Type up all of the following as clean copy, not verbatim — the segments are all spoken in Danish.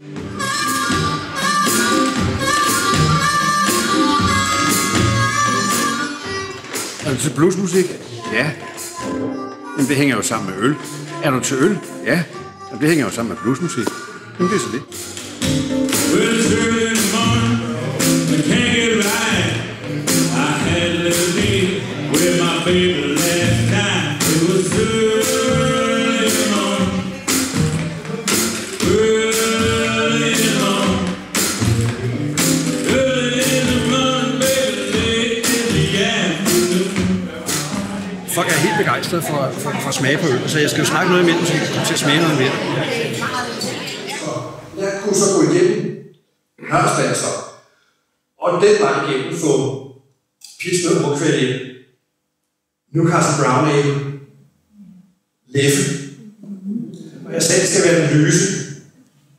Er du til bluesmusik? Ja. Jamen, det hænger jo sammen med øl. Er du til øl? Ja. Jamen, det hænger jo sammen med bluesmusik. Jamen, det er så det. Folk er helt begejstrede for at smage på øl, så jeg skal jo snakke noget imellem, så vi kan komme til at smage noget mere. Jeg kunne så gå igennem Nørrestadser, og den vej igennem få Pilsner Urquell ind, Newcastle Brown Ale, Leffe, og jeg selv skal være den lyse,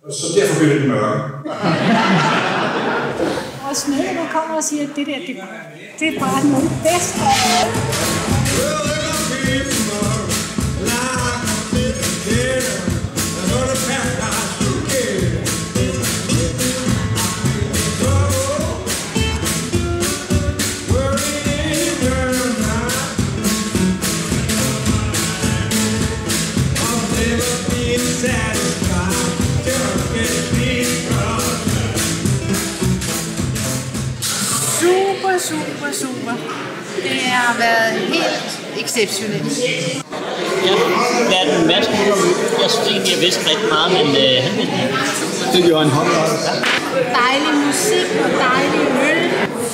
og så derfor bliver det den mørke. Og Snø, der kommer og siger, at det der, det er bare noget bedste. Super. Det har været helt exceptionelt. Jeg lærte en masse nyt om øl. Jeg synes egentlig, jeg vidste rigtig meget, men han vidste ikke. Det gjorde en hånd. Dejlig musik og dejlig øl.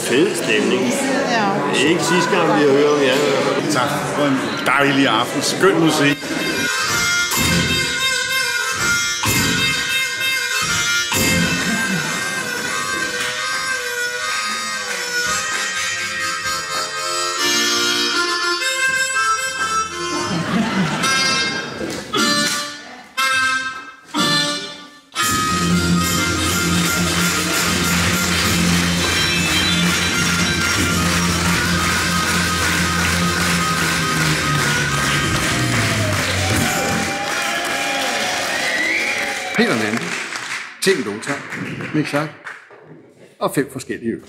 Fed stemning. Ja. Det er ikke sidste gang, vi har hørt om jer. Tak for en dejlig aften. Skøn musik. Peter Nande, Ting Lothar, Mick Schack og 5 forskellige øl.